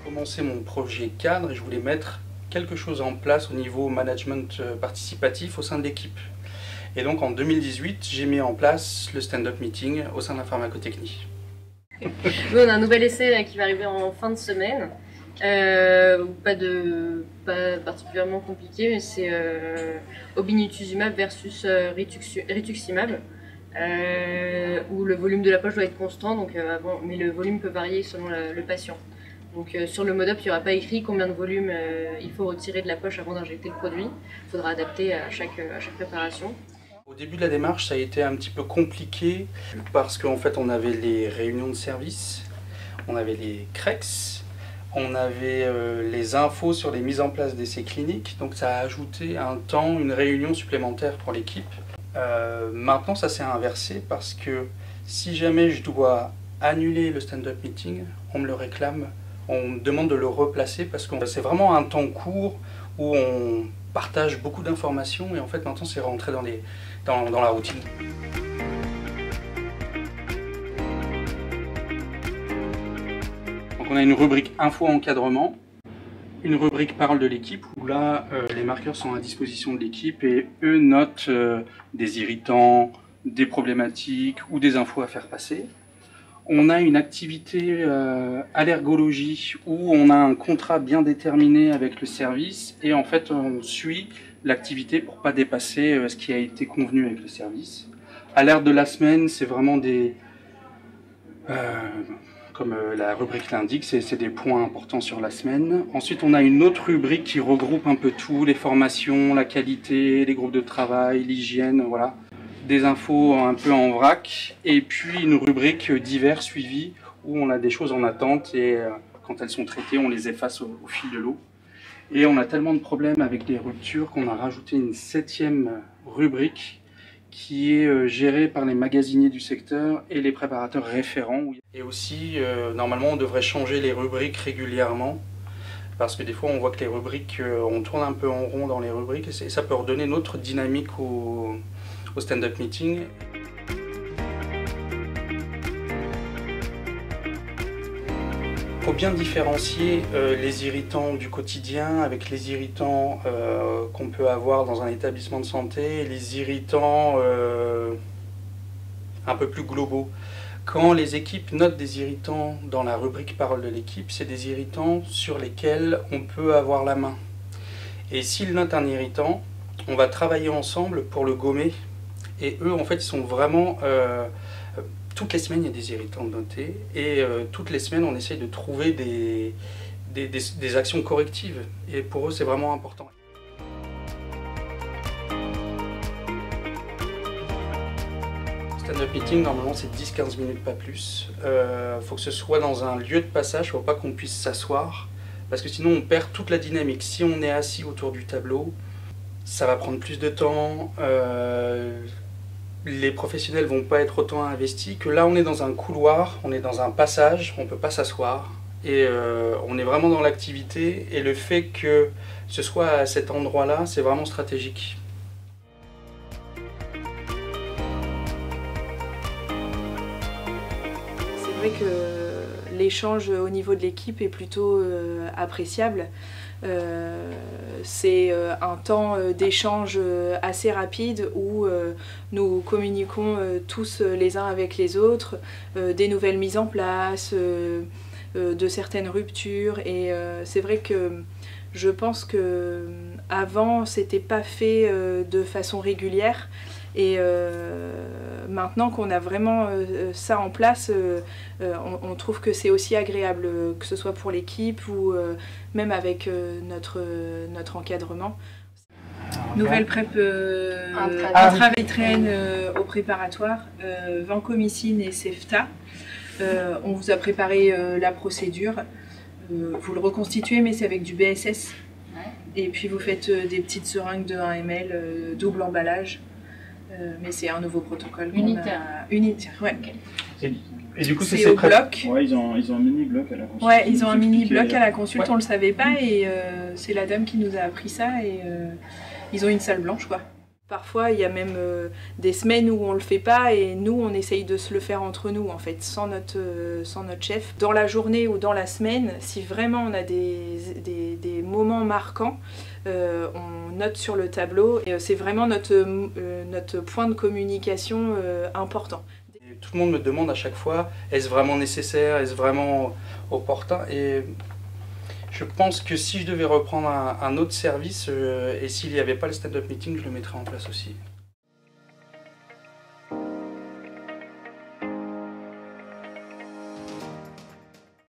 Commencé mon projet cadre et je voulais mettre quelque chose en place au niveau management participatif au sein de l'équipe. Et donc en 2018, j'ai mis en place le stand-up meeting au sein de la pharmacotechnie. Nous, on a un nouvel essai qui va arriver en fin de semaine. Pas particulièrement compliqué, mais c'est obinutuzumab versus rituximab, où le volume de la poche doit être constant, donc, mais le volume peut varier selon le patient. Donc sur le mode-up, il n'y aura pas écrit combien de volume il faut retirer de la poche avant d'injecter le produit. Il faudra adapter à chaque préparation. Au début de la démarche, ça a été un petit peu compliqué parce qu'en fait, on avait les réunions de service, on avait les CREX, on avait les infos sur les mises en place d'essais cliniques. Donc ça a ajouté un temps, une réunion supplémentaire pour l'équipe. Maintenant, ça s'est inversé parce que si jamais je dois annuler le stand-up meeting, on me le réclame. On me demande de le replacer parce que c'est vraiment un temps court où on partage beaucoup d'informations et en fait maintenant c'est rentré dans la routine. Donc on a une rubrique info encadrement, une rubrique parole de l'équipe où là les marqueurs sont à disposition de l'équipe et eux notent des irritants, des problématiques ou des infos à faire passer. On a une activité allergologie où on a un contrat bien déterminé avec le service et en fait on suit l'activité pour ne pas dépasser ce qui a été convenu avec le service. Alerte de la semaine, c'est vraiment des, comme la rubrique l'indique, c'est des points importants sur la semaine. Ensuite on a une autre rubrique qui regroupe un peu tout, les formations, la qualité, les groupes de travail, l'hygiène, voilà. Des infos un peu en vrac, et puis une rubrique divers suivi où on a des choses en attente et quand elles sont traitées, on les efface au fil de l'eau. Et on a tellement de problèmes avec les ruptures qu'on a rajouté une 7e rubrique qui est gérée par les magasiniers du secteur et les préparateurs référents. Et aussi, normalement, on devrait changer les rubriques régulièrement parce que des fois, on voit que les rubriques, on tourne un peu en rond dans les rubriques et ça peut redonner une autre dynamique au stand-up meeting. Il faut bien différencier les irritants du quotidien avec les irritants qu'on peut avoir dans un établissement de santé et les irritants un peu plus globaux. Quand les équipes notent des irritants dans la rubrique parole de l'équipe, c'est des irritants sur lesquels on peut avoir la main. Et s'ils notent un irritant, on va travailler ensemble pour le gommer. Et eux, en fait, ils sont vraiment... toutes les semaines, il y a des irritants notés. Et toutes les semaines, on essaye de trouver des actions correctives. Et pour eux, c'est vraiment important. Stand-up meeting, normalement, c'est 10-15 minutes, pas plus. Faut que ce soit dans un lieu de passage, il ne faut pas qu'on puisse s'asseoir. Parce que sinon, on perd toute la dynamique. Si on est assis autour du tableau, ça va prendre plus de temps. Les professionnels vont pas être autant investis que là on est dans un couloir, on est dans un passage, on peut pas s'asseoir et on est vraiment dans l'activité et le fait que ce soit à cet endroit là c'est vraiment stratégique. C'est vrai que l'échange au niveau de l'équipe est plutôt appréciable. C'est un temps d'échange assez rapide où nous communiquons tous les uns avec les autres, des nouvelles mises en place, de certaines ruptures et c'est vrai que je pense que avant c'était pas fait de façon régulière et maintenant qu'on a vraiment ça en place, on trouve que c'est aussi agréable, que ce soit pour l'équipe ou même avec notre encadrement. Nouvelle PrEP intravétraine au préparatoire, vancomycine et Cefta. On vous a préparé la procédure. Vous le reconstituez mais c'est avec du BSS. Et puis vous faites des petites seringues de 1 ml, double emballage. Mais c'est un nouveau protocole. Unitaire. Unitaire, ouais. Okay. Et du coup, c'est au bloc. Ouais, ils ont un mini-bloc à la consulte. Ouais, ils ont un mini-bloc à la consulte, on le savait pas, et c'est la dame qui nous a appris ça, et ils ont une salle blanche, quoi. Parfois, il y a même des semaines où on le fait pas, et nous, on essaye de se le faire entre nous, en fait, sans notre chef. Dans la journée ou dans la semaine, si vraiment on a des moments marquants, on note sur le tableau, et c'est vraiment notre point de communication important. Tout le monde me demande à chaque fois, est-ce vraiment nécessaire, est-ce vraiment opportun? Et je pense que si je devais reprendre un autre service, et s'il n'y avait pas le stand-up meeting, je le mettrais en place aussi.